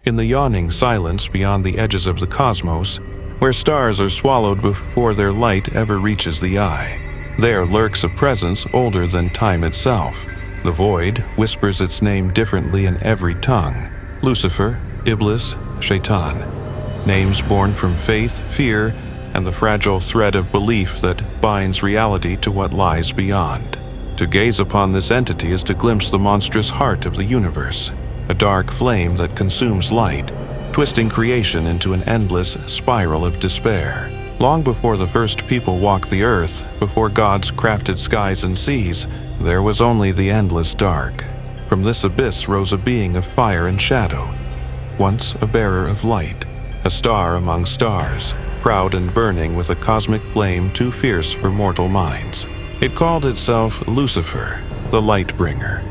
In the yawning silence beyond the edges of the cosmos, where stars are swallowed before their light ever reaches the eye, there lurks a presence older than time itself. The void whispers its name differently in every tongue. Lucifer, Iblis, Shaytan. Names born from faith, fear, and the fragile thread of belief that binds reality to what lies beyond. To gaze upon this entity is to glimpse the monstrous heart of the universe, a dark flame that consumes light, twisting creation into an endless spiral of despair. Long before the first people walked the earth, before gods crafted skies and seas, there was only the endless dark. From this abyss rose a being of fire and shadow, once a bearer of light, a star among stars, proud and burning with a cosmic flame too fierce for mortal minds. It called itself Lucifer, the light bringer,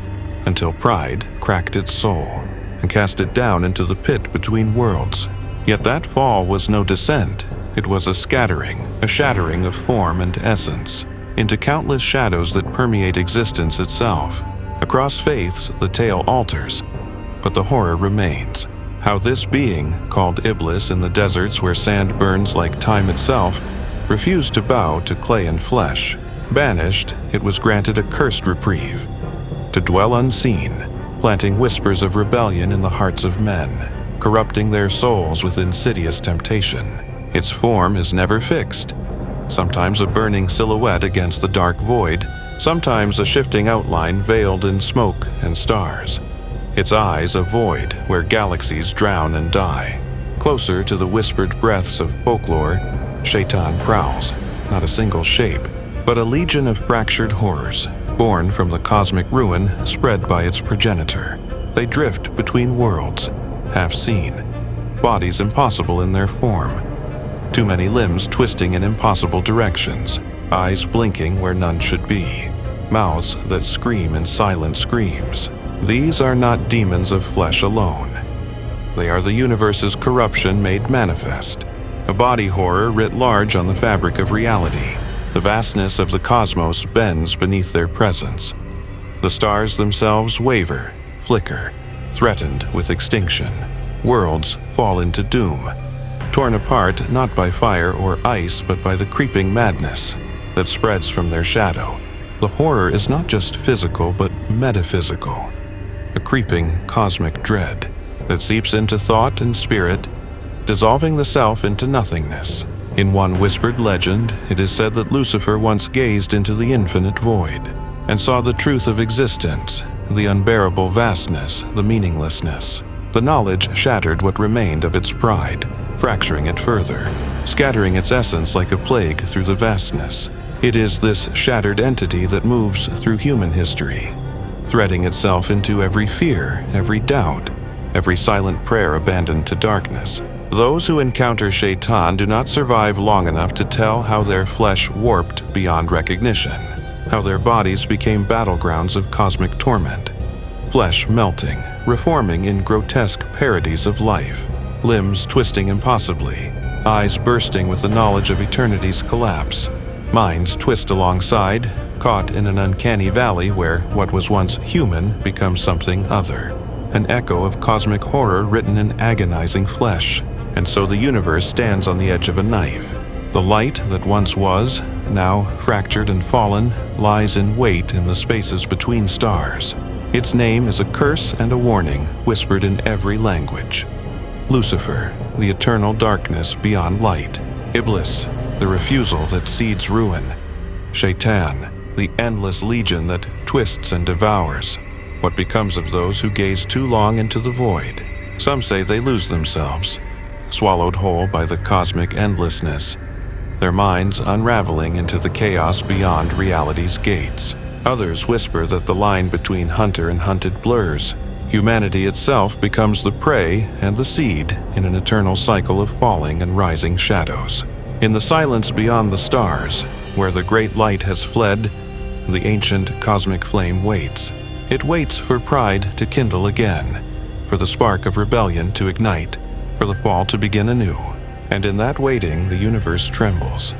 until pride cracked its soul and cast it down into the pit between worlds. Yet that fall was no descent. It was a scattering, a shattering of form and essence, into countless shadows that permeate existence itself. Across faiths, the tale alters, but the horror remains. How this being, called Iblis in the deserts where sand burns like time itself, refused to bow to clay and flesh. Banished, it was granted a cursed reprieve, to dwell unseen, planting whispers of rebellion in the hearts of men, corrupting their souls with insidious temptation. Its form is never fixed, sometimes a burning silhouette against the dark void, sometimes a shifting outline veiled in smoke and stars. Its eyes a void where galaxies drown and die. Closer to the whispered breaths of folklore, Shaytan prowls, not a single shape, but a legion of fractured horrors, born from the cosmic ruin spread by its progenitor. They drift between worlds, half seen, bodies impossible in their form, too many limbs twisting in impossible directions, eyes blinking where none should be, mouths that scream in silent screams. These are not demons of flesh alone. They are the universe's corruption made manifest, a body horror writ large on the fabric of reality. The vastness of the cosmos bends beneath their presence. The stars themselves waver, flicker, threatened with extinction. Worlds fall into doom, torn apart not by fire or ice but by the creeping madness that spreads from their shadow. The horror is not just physical but metaphysical, a creeping cosmic dread that seeps into thought and spirit, dissolving the self into nothingness. In one whispered legend, it is said that Lucifer once gazed into the infinite void and saw the truth of existence, the unbearable vastness, the meaninglessness. The knowledge shattered what remained of its pride, fracturing it further, scattering its essence like a plague through the vastness. It is this shattered entity that moves through human history, threading itself into every fear, every doubt, every silent prayer abandoned to darkness. Those who encounter Shaytan do not survive long enough to tell how their flesh warped beyond recognition, how their bodies became battlegrounds of cosmic torment, flesh melting, reforming in grotesque parodies of life, limbs twisting impossibly, eyes bursting with the knowledge of eternity's collapse, minds twist alongside, caught in an uncanny valley where what was once human becomes something other, an echo of cosmic horror written in agonizing flesh. And so the universe stands on the edge of a knife. The light that once was, now fractured and fallen, lies in wait in the spaces between stars. Its name is a curse and a warning whispered in every language. Lucifer, the eternal darkness beyond light. Iblis, the refusal that seeds ruin. Shaytan, the endless legion that twists and devours. What becomes of those who gaze too long into the void? Some say they lose themselves, swallowed whole by the cosmic endlessness, their minds unraveling into the chaos beyond reality's gates. Others whisper that the line between hunter and hunted blurs. Humanity itself becomes the prey and the seed in an eternal cycle of falling and rising shadows. In the silence beyond the stars, where the great light has fled, the ancient cosmic flame waits. It waits for pride to kindle again, for the spark of rebellion to ignite, for the fall to begin anew. And in that waiting, the universe trembles.